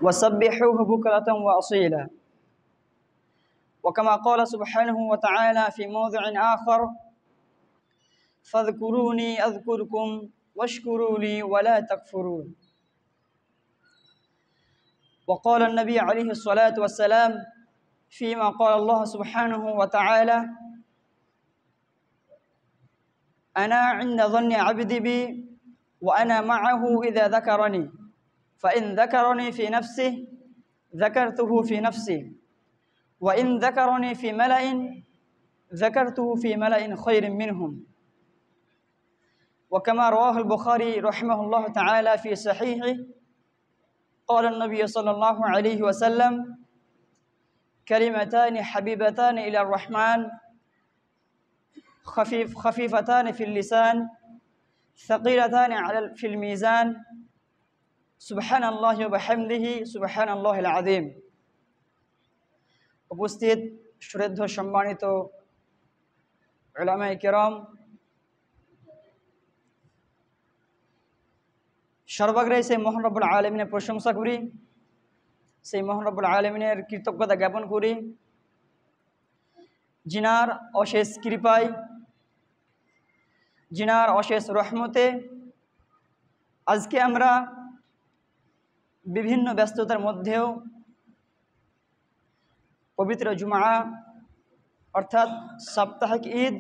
وسبحوه بكرة وأصيلا. وكما قال سبحانه وتعالى في موضع آخر فاذكروني أذكركم واشكروا لي ولا تكفرون. وقال النبي عليه الصلاة والسلام فيما قال الله سبحانه وتعالى أنا عند ظن عبدي بي وأنا معه إذا ذكرني فإن ذكرني في نفسه ذكرته في نفسي وإن ذكرني في ملأ ذكرته في ملأ خير منهم. وكما رواه البخاري رحمه الله تعالى في صحيحه قال النبي صلى الله عليه وسلم كلمتان حبيبتان إلى الرحمن خفيفتان في اللسان ثقيلتان في الميزان سبحان الله وبحمده سبحان الله العظيم. উপস্থিত শ্রদ্ধ সম্মানিত উলামায়ে কেরাম, সর্বাগ্রে সেই মহান রব্বুল আলামিনের প্রশংসা করি, সেই মহান রব্বুল আলামিনের কৃতজ্ঞতা জ্ঞাপন করি, জিনার অশেষ কৃপায়, জিনার অশেষ রহমতে আজকে আমরা বিভিন্ন ব্যস্ততার মধ্যেও পবিত্র জুমা অর্থাৎ সাপ্তাহিক ঈদ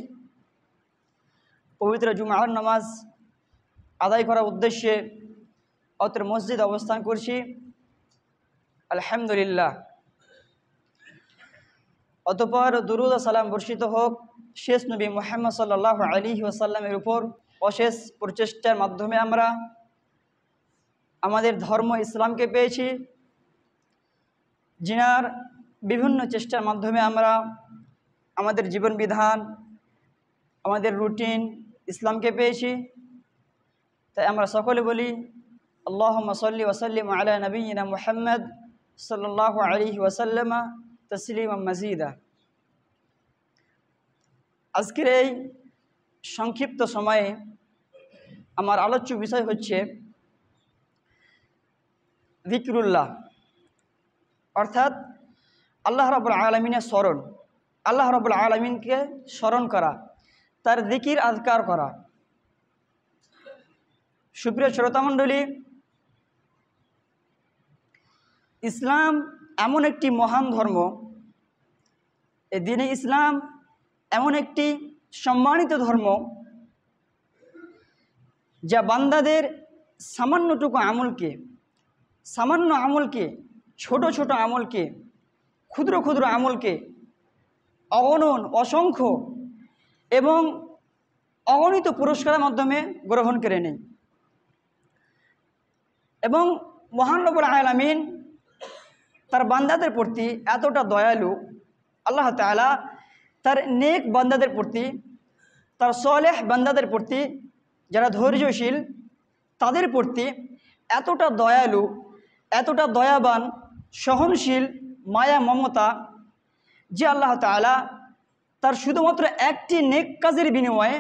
পবিত্র জুমার নামাজ আদায় করার উদ্দেশ্যে অত্র মসজিদ অবস্থান করছি। আলহামদুলিল্লাহ। অতঃপর দুরূদ ও সালাম বর্ষিত হোক শেষ নবী মুহাম্মদ সাল্লাল্লাহু আলাইহি ওয়াসাল্লামের উপর। অশেষ প্রচেষ্টার মাধ্যমে আমরা আমাদের ধর্ম ইসলামকে পেয়েছি, জিনার বিভিন্ন চেষ্টার মাধ্যমে আমরা আমাদের জীবন বিধান, আমাদের রুটিন ইসলামকে পেয়েছি। তাই আমরা সকলে বলি আল্লাহুম্মা সাল্লি ওয়া সাল্লিম আলা নবিয়িনা মুহাম্মদ সাল্লাল্লাহু আলাইহি ওয়াসাল্লাম তাসলিমান মাজিদা। আজকের এই সংক্ষিপ্ত সময়ে আমার আলোচ্য বিষয় হচ্ছে যিকরুল্লাহ, অর্থাৎ আল্লাহ রাব্বুল আলামিনের স্মরণ, আল্লাহ রাব্বুল আলামিনকে স্মরণ করা, তার যিকির আযকার করা। সুপ্রিয় শ্রোতামণ্ডলী, ইসলাম এমন একটি মহান ধর্ম, এই দ্বীনে ইসলাম এমন একটি সম্মানিত ধর্ম যা বান্দাদের সামান্যটুকু আমলকে, সামান্য আমলকে, ছোট ছোট আমলকে, ক্ষুদ্র ক্ষুদ্র আমলকে অগণন, অসংখ্য এবং অগণিত পুরস্কারের মাধ্যমে গ্রহণ করে নেয়। এবং মহান রব্বুল আলামিন তার বান্দাদের প্রতি এতটা দয়ালু, আল্লাহ তাআলা তার নেক বান্দাদের প্রতি, তার সালেহ বান্দাদের প্রতি, যারা ধৈর্যশীল তাদের প্রতি এতটা দয়ালু, এতটা দয়াবান, সহনশীল, মায়া মমতা যে আল্লাহ তাআলা তার শুধুমাত্র একটি নেক কাজের বিনিময়ে,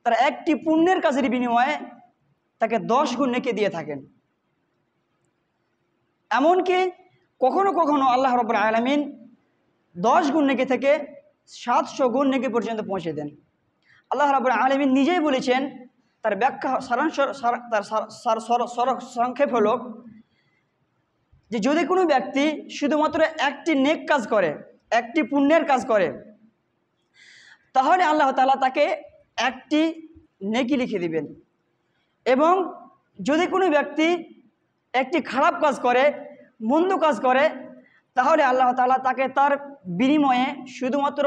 তার একটি পুণ্যের কাজের বিনিময়ে তাকে 10 গুণ নেকি দিয়ে থাকেন। এমনকি কখনো কখনো আল্লাহ রাব্বুল আলামিন 10 গুণ নেকি থেকে 700 গুণ নেকি পর্যন্ত পৌঁছে দেন। আল্লাহ রাব্বুল আলামিন নিজেই বলেছেন, তার ব্যাখ্যা সারাংশ, তার সংক্ষেপ হলো যে যদি কোনো ব্যক্তি শুধুমাত্র একটি নেক কাজ করে, একটি পুণ্যের কাজ করে, তাহলে আল্লাহ তাআলা তাকে একটি নেকি লিখে দিবেন। এবং যদি কোনো ব্যক্তি একটি খারাপ কাজ করে, মন্দ কাজ করে, তাহলে আল্লাহ তাআলা তাকে তার বিনিময়ে শুধুমাত্র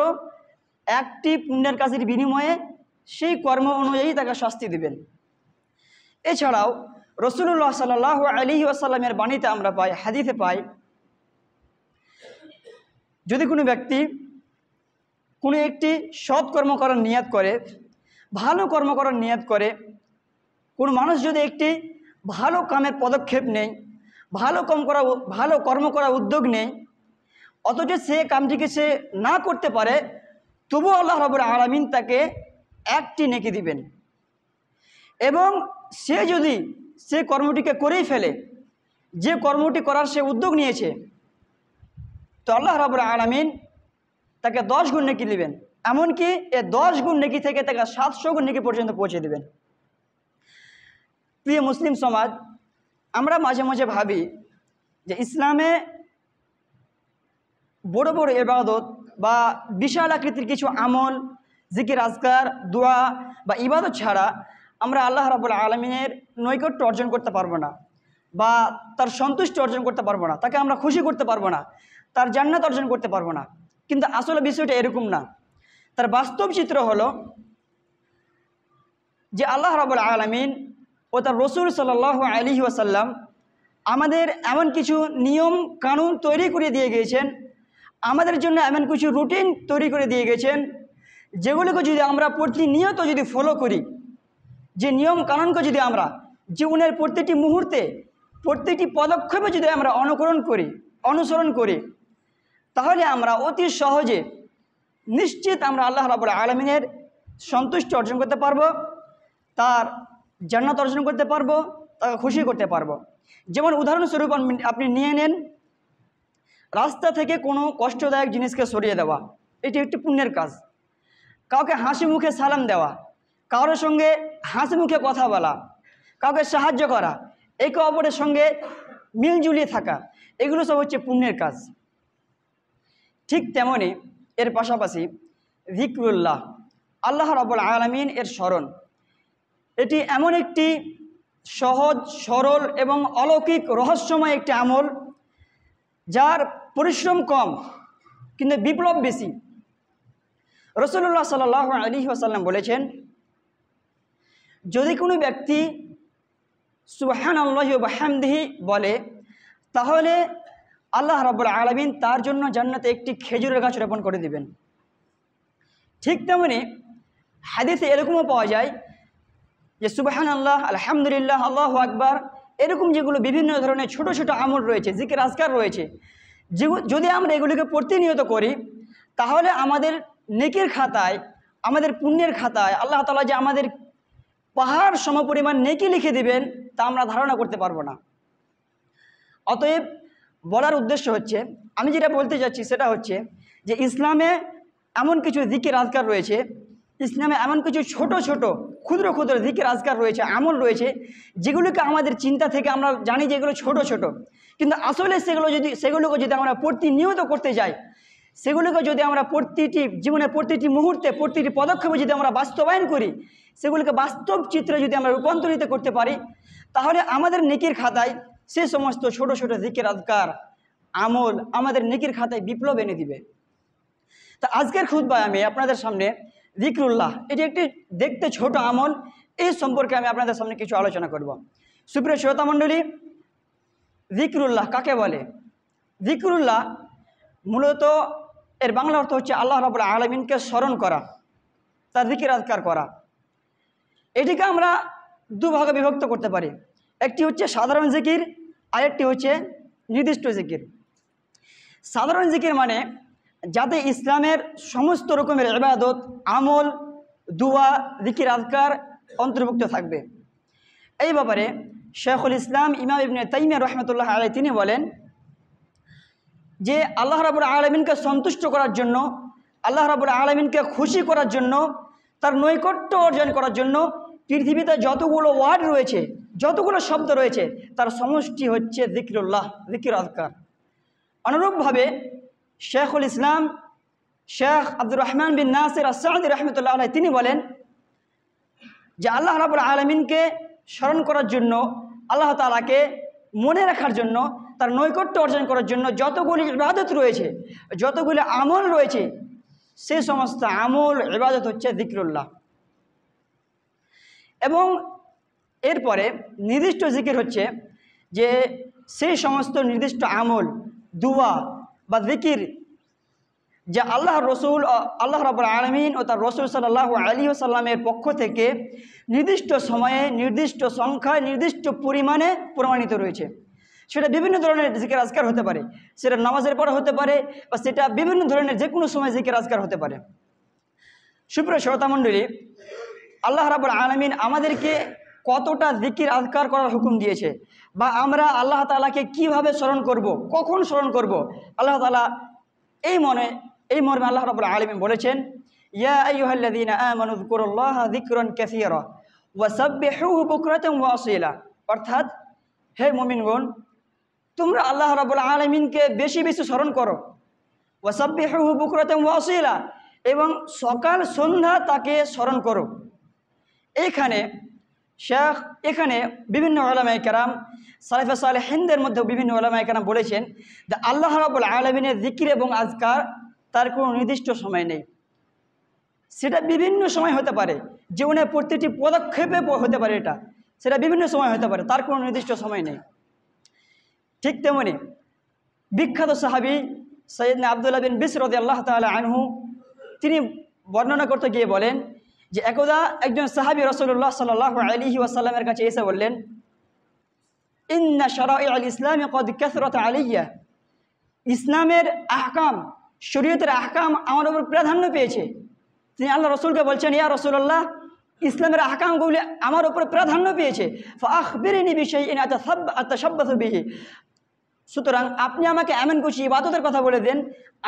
একটি পুণ্যের কাজের বিনিময়ে সেই কর্ম অনুযায়ী তাকে শাস্তি দিবেন। এছাড়াও রাসূলুল্লাহ সাল্লাল্লাহু আলাইহি ওয়াসাল্লামের বাণীতে আমরা পাই, হাদিসে পাই, যদি কোনো ব্যক্তি কোনো একটি সৎ কর্ম করার নিয়ত করে, ভালো কর্ম করার নিয়ত করে, কোনো মানুষ যদি একটি ভালো কামের পদক্ষেপ নেয়, ভালো কর্ম করার উদ্যোগ নেয়, অথচ সে কামটিকে সে না করতে পারে, তবুও আল্লাহ রাব্বুল আলামিন তাকে একটি নেকি দিবেন। এবং সে যদি সে কর্মটিকে করেই ফেলে যে কর্মটি করার সে উদ্যোগ নিয়েছে, তো আল্লাহ রাব্বুল আলামিন তাকে 10 গুণ নেকি দিবেন। এমনকি এই 10 গুণ নেকি থেকে তাকে 700 গুণ নেকি পর্যন্ত পৌঁছে দিবেন। প্রিয় মুসলিম সমাজ, আমরা মাঝে মাঝে ভাবি যে ইসলামে বড় বড় ইবাদত বা বিশাল আকৃতির কিছু আমল, জিকির, আজকার, দোয়া বা ইবাদত ছাড়া আমরা আল্লাহ রাব্বুল আলামিনের নৈকট্য অর্জন করতে পারবো না, বা তার সন্তুষ্টি অর্জন করতে পারবো না, তাকে আমরা খুশি করতে পারবো না, তার জান্নাত অর্জন করতে পারবো না। কিন্তু আসলে বিষয়টা এরকম না। তার বাস্তব চিত্র হলো যে আল্লাহ রাব্বুল আলামিন ও তার রসুল সাল্লাল্লাহু আলাইহি ওয়াসাল্লাম আমাদের এমন কিছু নিয়ম কানুন তৈরি করে দিয়ে গিয়েছেন, আমাদের জন্য এমন কিছু রুটিন তৈরি করে দিয়ে গেছেন, যেগুলোকে যদি আমরা প্রতিনিয়ত যদি ফলো করি, যে নিয়ম কানুনকে যদি আমরা জীবনের প্রতিটি মুহূর্তে প্রতিটি পদক্ষেপে যদি আমরা অনুসরণ করি, তাহলে আমরা অতি সহজে নিশ্চিত আমরা আল্লাহ রাব্বুল আলামিনের সন্তুষ্টি অর্জন করতে পারবো, তার জান্নাত অর্জন করতে পারবো, তাকে খুশি করতে পারবো। যেমন উদাহরণস্বরূপ আপনি নিয়ে নেন, রাস্তা থেকে কোনো কষ্টদায়ক জিনিসকে সরিয়ে দেওয়া, এটি একটি পুণ্যের কাজ। কাউকে হাসি মুখে সালাম দেওয়া, কারোর সঙ্গে হাসি মুখে কথা বলা, কাউকে সাহায্য করা, একে অপরের সঙ্গে মিলজুলিয়ে থাকা, এগুলো সব হচ্ছে পুণ্যের কাজ। ঠিক তেমনি এর পাশাপাশি যিকরুল্লাহ, আল্লাহ রাব্বুল আলামিন এর স্মরণ, এটি এমন একটি সহজ সরল এবং অলৌকিক রহস্যময় একটি আমল, যার পরিশ্রম কম কিন্তু বিপ্লব বেশি। রাসূলুল্লাহ সাল্লাল্লাহু আলাইহি ওয়াসাল্লাম বলেছেন, যদি কোনো ব্যক্তি সুবহানাল্লাহি ওয়া বিহামদিহি বলে, তাহলে আল্লাহ রাব্বুল আলামিন তার জন্য জান্নাতে একটি খেজুরের গাছ রোপণ করে দিবেন। ঠিক তেমনি হাদিসে এরকমও পাওয়া যায় যে সুবহানাল্লাহ, আলহামদুলিল্লাহ, আল্লাহু আকবার, এরকম যেগুলো বিভিন্ন ধরনের ছোট ছোট আমল রয়েছে, জিকির আজকার রয়েছে, যদি আমরা এগুলিকে প্রতিনিয়ত করি, তাহলে আমাদের নেকির খাতায়, আমাদের পুণ্যের খাতায় আল্লাহ তাআলা যে আমাদের পাহাড় সমপরিমাণ নেকি লিখে দিবেন, তা আমরা ধারণা করতে পারবো না। অতএব বলার উদ্দেশ্য হচ্ছে, আমি যেটা বলতে চাচ্ছি সেটা হচ্ছে যে ইসলামে এমন কিছু জিকির আজকার রয়েছে, ইসলামে এমন কিছু ছোট ছোট ক্ষুদ্র ক্ষুদ্র জিকির আজকার রয়েছে, আমল রয়েছে, যেগুলোকে আমাদের চিন্তা থেকে আমরা জানি যে এগুলো ছোট ছোট, কিন্তু আসলে সেগুলোকে যদি আমরা প্রতিনিয়ত করতে যাই, সেগুলোকে যদি আমরা জীবনের প্রতিটি মুহূর্তে প্রতিটি পদক্ষেপে যদি আমরা বাস্তবায়ন করি, সেগুলোকে বাস্তব চিত্রে যদি আমরা রূপান্তরিত করতে পারি, তাহলে আমাদের নেকির খাতায় সে সমস্ত ছোট ছোট জিকির আজকার আমল আমাদের নেকির খাতায় বিপ্লব এনে দিবে। তা আজকের খুতবায় আমি আপনাদের সামনে যিকরুল্লাহ, এটি একটি দেখতে ছোট আমল, এই সম্পর্কে আমি আপনাদের সামনে কিছু আলোচনা করব। সুপ্রিয় শ্রোতা মণ্ডলী, যিকরুল্লাহ কাকে বলে? যিকরুল্লাহ মূলত এর বাংলা অর্থ হচ্ছে আল্লাহ রাব্বুল আলামিনকে স্মরণ করা, তার জিকির আজকার করা। এটিকে আমরা দুভাগে বিভক্ত করতে পারি, একটি হচ্ছে সাধারণ জিকির, আর একটি হচ্ছে নির্দিষ্ট জিকির। সাধারণ জিকির মানে যাতে ইসলামের সমস্ত রকমের ইবাদত, আমল, দুয়া, জিকির আজকার অন্তর্ভুক্ত থাকবে। এই ব্যাপারে শেখুল ইসলাম ইমাম ইবনে তাইমিয়া রাহমাতুল্লাহ আলাইহি তিনি বলেন যে আল্লাহ রাব্বুল আলামিনকে সন্তুষ্ট করার জন্য, আল্লাহ রাব্বুল আলামিনকে খুশি করার জন্য, তার নৈকট্য অর্জন করার জন্য পৃথিবীতে যতগুলো ওয়ার্ড রয়েছে, যতগুলো শব্দ রয়েছে, তার সমষ্টি হচ্ছে যিকরুল্লাহ, জিকির আজকার। অনুরূপভাবে শেখুল ইসলাম শেখ আব্দুর রহমান বিন নাসির আস-সাঈদী রাহমাতুল্লাহ আলাইহি তিনি বলেন যে আল্লাহ রাব্বুল আলামিনকে স্মরণ করার জন্য, আল্লাহ তাআলাকে মনে রাখার জন্য, তার নৈকট্য অর্জন করার জন্য যতগুলি ইবাদত রয়েছে, যতগুলি আমল রয়েছে, সে সমস্ত আমল ইবাদত হচ্ছে যিকরুল্লাহ। এবং এরপরে নির্দিষ্ট জিকির হচ্ছে যে সেই সমস্ত নির্দিষ্ট আমল, দুয়া বা জিকির যা আল্লাহ রাব্বুল আলামিন ও তার রসুল সাল্লাল্লাহু আলাইহি ওয়াসাল্লামের পক্ষ থেকে নির্দিষ্ট সময়ে, নির্দিষ্ট সংখ্যায়, নির্দিষ্ট পরিমাণে প্রমাণিত রয়েছে। সেটা বিভিন্ন ধরনের জিকির আজকার হতে পারে, সেটা নামাজের পরে হতে পারে, বা সেটা বিভিন্ন ধরনের যে কোনো সময় জিকির আজকার হতে পারে। সুপ্রিয় শ্রোতা মণ্ডলী, আল্লাহ রাব্বুল আলামিন আমাদেরকে কতটা জিকির আজকার করার হুকুম দিয়েছে, বা আমরা আল্লাহ তাআলাকে কিভাবে স্মরণ করব, কখন স্মরণ করব। আল্লাহ তাআলা এই মর্মে আল্লাহ রাব্বুল আলামিন বলেছেন, ইয়া আইয়ুহাল্লাযীনা আমানু যকুরুল্লাহা যিকরান কাসীরা ওয়াসাব্বিহুহু বুকরাতান ওয়া আসীলা। অর্থাৎ হে মুমিনগণ, তোমরা আল্লাহ রাব্বুল আলামিনকে বেশি বেশি স্মরণ করো, ওয়াসাব্বিহুহু বুকরাতান ওয়া আসীলা, এবং সকাল সন্ধ্যা তাকে স্মরণ করো। এখানে বিভিন্ন উলামায়ে কেরাম, সালেফে সালেহিনদের মধ্যে বিভিন্ন উলামায়ে কেরাম বলেছেন যে আল্লাহ রাব্বুল আলামিনের জিকির এবং আজকার তার কোনো নির্দিষ্ট সময় নেই। সেটা বিভিন্ন সময় হতে পারে, জীবনের প্রতিটি পদক্ষেপে হতে পারে, সেটা বিভিন্ন সময় হতে পারে, তার কোনো নির্দিষ্ট সময় নেই। ঠিক তেমনি বিখ্যাত সাহাবী সাইয়েদনা আব্দুল্লাহ বিন বিসর রাদিয়াল্লাহু তাআলা আনহু, তিনি বর্ণনা করতে গিয়ে বলেন যে একদা একজন সাহাবী রাসূলুল্লাহ সাল্লাল্লাহু আলাইহি ওয়াসাল্লামের কাছে এসে বললেন, ইন্না শারাইআল ইসলামি ক্বাদ কাসরাত আলাইয়া, ইসলামের আহকাম, শরীয়তের আহকাম আমার উপর প্রাধান্য পেয়েছে। তিনি আল্লাহ রসুলকে বলছেন, ইয়া রাসূলুল্লাহ, ইসলামের আহকামগুলি আমার উপর প্রাধান্য পেয়েছে, ফাআখবিরনি বিশাইইন আতাশাব্বাসু বিহি। সুতরাং আপনি আমাকে এমন কিছু ইবাদতের কথা বলে দেন,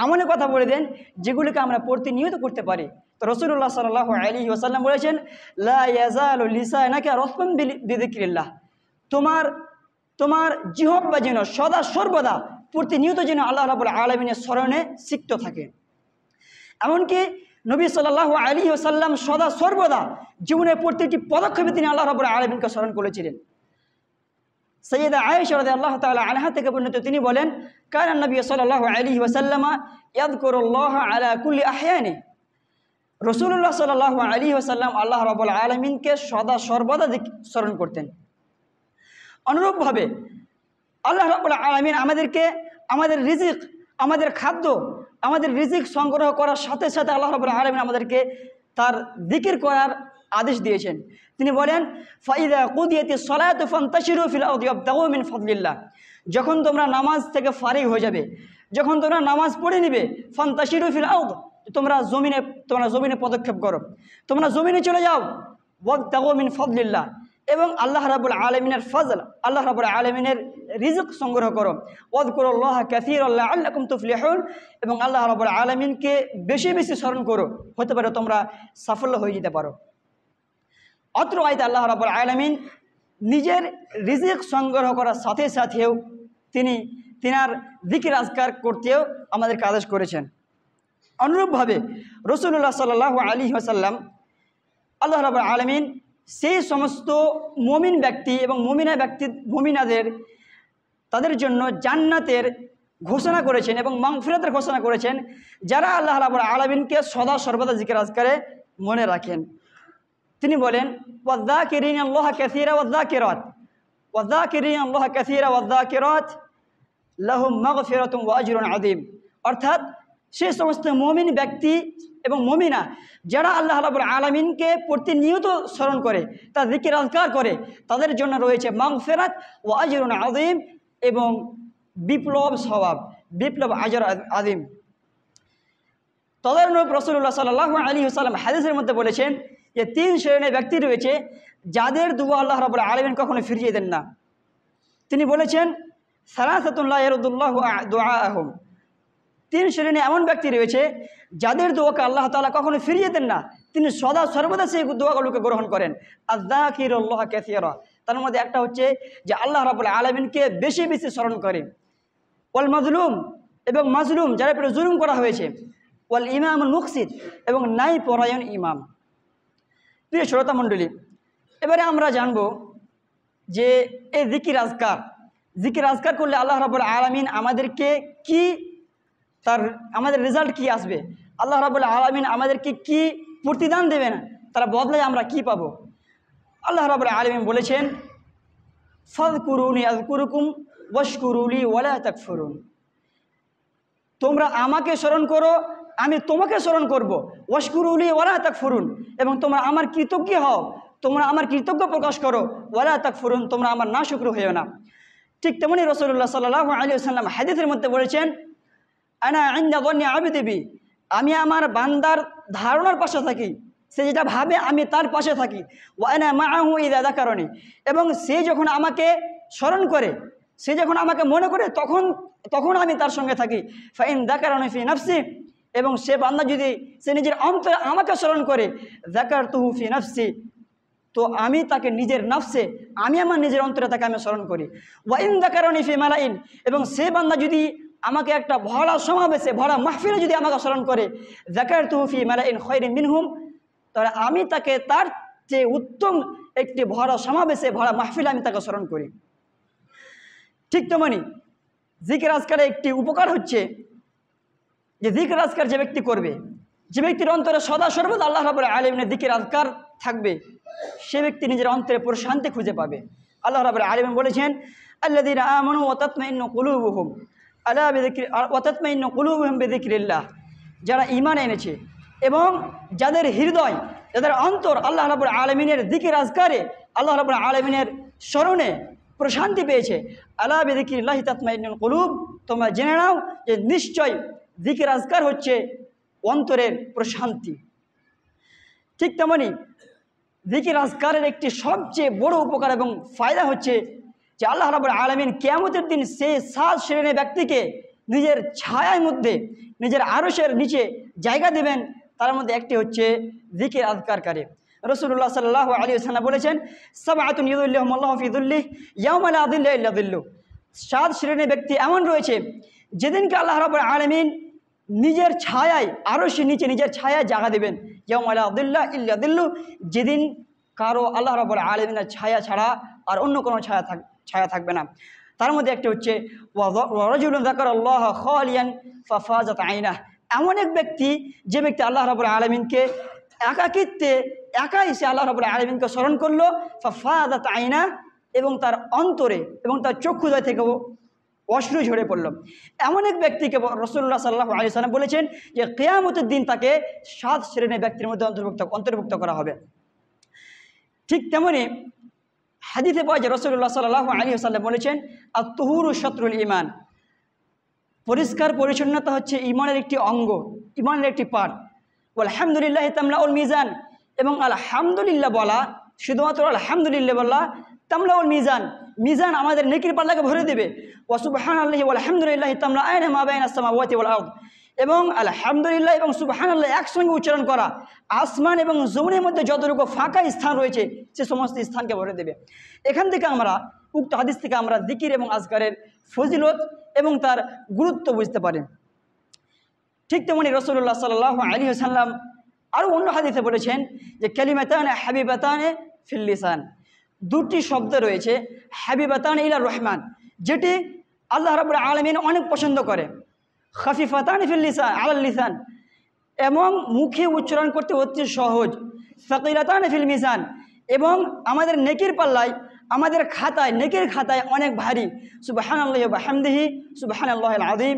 আমলের কথা বলে দেন, যেগুলিকে আমরা প্রতিনিয়ত করতে পারি। তো রাসূলুল্লাহ সাল্লাল্লাহু আলাইহি ওয়াসাল্লাম বলেছেন, লা ইয়াজালু লিসানাকা রাতবান বিযিকরিল্লাহ, তোমার জিহ্বা যেন সদা সর্বদা প্রতিনিয়ত যেন আল্লাহ রাব্বুল আলামিনের স্মরণে সিক্ত থাকে। এমনকি নবী সাল্লাল্লাহু আলাইহি ওয়াসাল্লাম সদা সর্বদা জীবনের প্রতিটি পদক্ষেপে তিনি আল্লাহ রাব্বুল আলামিনকে স্মরণ করেছিলেন। সৈয়দা আয়েশা রাদিয়াল্লাহু তাআলা আনহা থেকে বর্ণিত, তিনি বলেন, কানা নবী সাল্লাল্লাহু আলাইহি ওয়াসাল্লাম ইয়াযকুরুল্লাহ আলা কুল্লি আহয়ানি, রাসূলুল্লাহ সাল্লাল্লাহু আলাইহি ওয়াসাল্লাম আল্লাহ রাব্বুল আলামিনকে সদা সর্বদা স্মরণ করতেন। অনুরূপভাবে আল্লাহ রাব্বুল আলামিন আমাদেরকে আমাদের রিজিক, আমাদের খাদ্য, আমাদের রিজিক সংগ্রহ করার সাথে সাথে আল্লাহ রাব্বুল আলামিন আমাদেরকে তার জিকির করার আদেশ দিয়েছেন। তিনি বলেন, ফাইদা কুদিয়াতিস সালাতু ফান্তাশিরু ফিল আরদি ওয়াবতাগু মিন ফাদলিল্লাহ, যখন তোমরা নামাজ থেকে ফারিগ হয়ে যাবে, যখন তোমরা নামাজ পড়ে নিবে, ফান্তাশিরু ফিল আরদি, তোমরা জমিনে পদক্ষেপ করো, তোমরা জমিনে চলে যাও, ওয়াবতাগু মিন ফাদলিল্লাহ, এবং আল্লাহ রাব্বুল আলামিনের ফজল, আল্লাহ রাব্বুল আলামিনের রিজিক সংগ্রহ করো, ওয়াযকুরুল্লাহা কাসীরান লাআল্লাকুম তুফলিহুন, এবং আল্লাহ রাব্বুল আলামিনকে বেশি বেশি স্মরণ করো, হতে পারে তোমরা সাফল্য হয়ে যেতে পারো। অত্র আয়াতে আল্লাহ রাব্বুল আলামিন নিজের রিজিক সংগ্রহ করার সাথে সাথেও তিনার জিকির আজকার করতেও আমাদেরকে আদেশ করেছেন। অনুরূপভাবে রাসূলুল্লাহ সাল্লাল্লাহু আলাইহি ওয়াসাল্লাম, আল্লাহ রাব্বুল আলামিন সেই সমস্ত মুমিন ব্যক্তি এবং মুমিনাদের তাদের জন্য জান্নাতের ঘোষণা করেছেন এবং মাগফিরাতের ঘোষণা করেছেন, যারা আল্লাহ রাব্বুল আলামিনকে সদা সর্বদা জিকির আজকারে মনে রাখেন। তিনি বলেন, ওয়াযাকিরিনাল্লাহা কাসীরা ওয়াযাকিরাত লাহুম মাগফিরাতুন ওয়া আজরুন আযীম। অর্থাৎ সে সমস্ত মুমিন ব্যক্তি এবং মুমিনা যারা আল্লাহ রাব্বুল আলামিনকে প্রতিনিয়ত স্মরণ করে, তার জিকির আজকার করে, তাদের জন্য রয়েছে মাগফিরাত ওয়া আজরুন আযীম, এবং বিপ্লব আজর আযীম। তদারূপ রাসূলুল্লাহ সাল্লাল্লাহু আলাইহি ওয়াসাল্লাম হাদিসের মধ্যে বলেছেন যে 3 শ্রেণীর ব্যক্তি রয়েছে যাদের দুআ আল্লাহ রাব্বুল আলামিন কখনো ফিরিয়ে দেন না। তিনি বলেছেন, সালাসাতুন লা ইয়ারুদুল্লাহু দুআআহুম, 3 শ্রেণী এমন ব্যক্তি রয়েছে যাদের দোয়াকে আল্লাহ তাআলা কখনো ফিরিয়ে দেন না, তিনি সদা সর্বদা সেই দোয়াগুলোকে গ্রহণ করেন। আয-যাকিরুল্লাহ কাসীরা, তার মধ্যে একটা হচ্ছে যে আল্লাহ রাব্বুল আলামিনকে বেশি বেশি স্মরণ করে। ওয়াল মাজলুম, এবং মাজলুম যারা উপরে জুলুম করা হয়েছে। ওয়াল ইমামুল মুকসিত, এবং ন্যায় পরায়ণ ইমাম। প্রিয় শ্রোতা মণ্ডলী, এবারে আমরা জানব যে এই জিকির আজকার করলে আল্লাহ রাব্বুল আলামিন আমাদেরকে আমাদের রেজাল্ট কি আসবে, আল্লাহ রাব্বুল আলামিন আমাদেরকে কি প্রতিদান দেবেন, তার বদলায় আমরা কি পাবো। আল্লাহ রাব্বুল আলামিন বলেছেন, ফাযকুরুনি আযকুরুকুম ওয়াশকুরুলি ওয়ালা তাকফুরুন, তোমরা আমাকে স্মরণ করো, আমি তোমাকে স্মরণ করব, ওয়াশকুরুলি ওয়ালা তাকফুরুন, এবং তোমরা আমার কৃতজ্ঞ হও, তোমরা আমার কৃতজ্ঞ প্রকাশ করো, ওয়ালা তাকফুরুন, তোমরা আমার নাশুকর হইও না। ঠিক তেমনি রাসূলুল্লাহ সাল্লাল্লাহু আলাইহি ওয়াসাল্লাম হাদিসের মধ্যে বলেছেন, আনা ইনদা যান্নি আবদি বি, আমি আমার বান্দার ধারণার পাশে থাকি, সে যেটা ভাবে আমি তার পাশে থাকি। ওয়া আনা মাআহু ইযা যাকারানি, এবং সে যখন আমাকে স্মরণ করে, সে যখন আমাকে মনে করে, তখন আমি তার সঙ্গে থাকি। ফাইন যাকারানি ফি নাফসি, এবং সে বান্দা যদি সে নিজের অন্তরে আমাকে স্মরণ করে, যাকারতুহু ফি নাফসি, তো আমি তাকে নিজের নাফসে, আমি আমার নিজের অন্তরে তাকে আমি স্মরণ করি। ওয়া ইন যাকারানি ফি মালাইন, এবং সে বান্দা যদি আমাকে একটা ভরা সমাবেশে, ভরা মাহফিলে যদি আমাকে স্মরণ করে, যাকারতুহু ফি মালাইন খায়রিন মিনহুম, তাহলে আমি তাকে তার চেয়ে উত্তম একটি ভরা সমাবেশে, ভরা মাহফিলে আমি তাকে স্মরণ করি। ঠিক তেমনি জিকির আজকারে একটি উপকার হচ্ছে যে জিকির আজকার যে ব্যক্তি করবে, যে ব্যক্তির অন্তরে সদা সর্বদা আল্লাহ রাব্বুল আলামিনের জিকির আজকার থাকবে, সে ব্যক্তি নিজের অন্তরে প্রশান্তি খুঁজে পাবে। আল্লাহ রাব্বুল আলামিন বলেছেন, আল্লাযীনা আমানু ওয়া তাতমাইন্নু কুলুবুহুম আলা বিযিকরি ওয়া তাতমাইন্নু কুলুবুহুম বিযিকরিল্লাহ, যারা ঈমান এনেছে এবং যাদের হৃদয়, যাদের অন্তর আল্লাহ রাব্বুল আলামিনের জিকির আজকারে, আল্লাহ রাব্বুল আলামিনের স্মরণে প্রশান্তি পেয়েছে। আলা বিযিকরিল্লাহি তাতমাইন্নুল কুলুব, তোমরা জেনে নাও যে নিশ্চয় জিকির আজকার হচ্ছে অন্তরের প্রশান্তি। ঠিক তেমনি জিকির আজকারের একটি সবচেয়ে বড় উপকার এবং ফায়দা হচ্ছে যে আল্লাহ রাব্বুল আলামিন কিয়ামতের দিন সেই 7 শ্রেণীর ব্যক্তিকে নিজের ছায়ার মধ্যে, নিজের আরশের নিচে জায়গা দেবেন। তার মধ্যে একটি হচ্ছে জিকির আজকারকারী। রাসূলুল্লাহ সাল্লাল্লাহু আলাইহি ওয়াসাল্লাম বলেছেন, সাবআতুন ইযিল্লুহুমুল্লাহু ফি যিল্লিহি ইয়াওমা লা যিল্লা ইল্লা যিল্লুহু, 7 শ্রেণীর ব্যক্তি এমন রয়েছে যেদিনকে আল্লাহ রাব্বুল আলামিন নিজের ছায়ায়, আরশের নিচে নিজের ছায়ায় জায়গা দেবেন। ইয়াওমা লা যিল্লা ইল্লা যিল্লুহু, যেদিন কারো আল্লাহ রাব্বুল আলামিনের ছায়া ছাড়া আর অন্য কোনো ছায়া থাকবে না। তার মধ্যে একটা হচ্ছে ওয়া রাজুলুন যাকারাল্লাহা খালিয়ান ফাফাজাত আইনাহ, এমন এক ব্যক্তি যে ব্যক্তি আল্লাহ রাব্বুল আলামিনকে একাকিত্বে, একাই সে আল্লাহ রাব্বুল আলামিনকে স্মরণ করলো, ফাফাজাত আইনাহ, এবং তার অন্তরে এবং তার চক্ষুদ্বয় থেকে অশ্রু ঝরে পড়ল। এমন এক ব্যক্তিকে রাসূলুল্লাহ সাল্লাল্লাহু আলাইহি ওয়াসাল্লাম বলেছেন যে কিয়ামতের দিন তাকে 7 শ্রেণীর ব্যক্তির মধ্যে অন্তর্ভুক্ত করা হবে। ঠিক তেমনি হাদিসে পাওয়া যায় রাসূলুল্লাহ সাল্লাল্লাহু আলাইহি ওয়াসাল্লাম বলেছেন, আত-তুহুরু শাতরুল ঈমান, পরিষ্কার পরিচ্ছন্নতা হচ্ছে ঈমানের একটি অঙ্গ, ঈমানের একটি পার্ট। আলহামদুলিল্লাহি তামলাউল মিজান, এবং আলহামদুলিল্লাহ বলা, শুধুমাত্র আলহামদুলিল্লাহ বলা তামলাউল মিজান, মিজান আমাদের নেকির পাল্লাকে ভরে দেবে। ওয়া সুবহানাল্লাহি ওয়া আলহামদুলিল্লাহি তামলাআনা মা বাইনাস সামাওয়াতি ওয়াল আরদ, এবং আলহামদুলিল্লাহ এবং সুবহানাল্লাহ একসঙ্গে উচ্চারণ করা আসমান এবং জমিনের মধ্যে যতটুকু ফাঁকা স্থান রয়েছে সে সমস্ত স্থানকে ভরে দেবে। এখান থেকে আমরা, উক্ত হাদিস থেকে আমরা জিকির এবং আজকারের ফজিলত এবং তার গুরুত্ব বুঝতে পারি। ঠিক তেমনি রাসূলুল্লাহ সাল্লাল্লাহু আলাইহি ওয়াসাল্লাম আরও অন্য হাদিসে বলেছেন যে কালিমাতান হাবিবাতানে ফিল লিসান, 2টি শব্দ রয়েছে হাবিবাতান ইলার রহমান, যেটি আল্লাহ রাব্বুল আলামিন অনেক পছন্দ করে। খাফিফাতান ফিল লিসান আলাল লিসান, এবং মুখে উচ্চারণ করতে অতি সহজ। সাকিলাতান ফিল মিজান, এবং আমাদের নেকির পাল্লায়, আমাদের খাতায়, নেকির খাতায় অনেক ভারী। সুবহানাল্লাহি ওয়া বিহামদিহি সুবহানাল্লাহিল আযীম,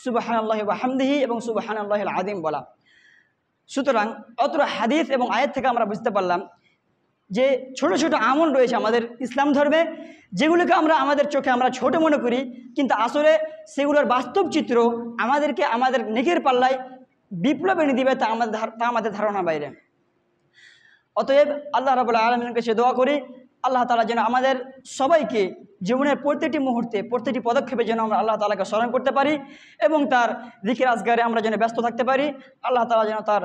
সুবহানাল্লাহি ওয়া বিহামদিহি এবং সুবহানাল্লাহিল আযীম বলা। সুতরাং অত্র হাদিস এবং আয়াত থেকে আমরা বুঝতে পারলাম যে ছোট ছোট আমল রয়েছে আমাদের ইসলাম ধর্মে, যেগুলোকে আমরা আমাদের চোখে আমরা ছোট মনে করি, কিন্তু আসলে সেগুলোর বাস্তব চিত্র আমাদেরকে আমাদের নেকির পাল্লায় বিপ্লব এনে দিবে, তা আমাদের ধারণার বাইরে। অতএব আল্লাহ রাব্বুল আলামিনের কাছে দোয়া করি, আল্লাহ তাআলা যেন আমাদের সবাইকে জীবনের প্রতিটি মুহূর্তে, প্রতিটি পদক্ষেপে যেন আমরা আল্লাহ তাআলাকে স্মরণ করতে পারি এবং তার জিকির আজকারে আমরা যেন ব্যস্ত থাকতে পারি। আল্লাহ তাআলা যেন তার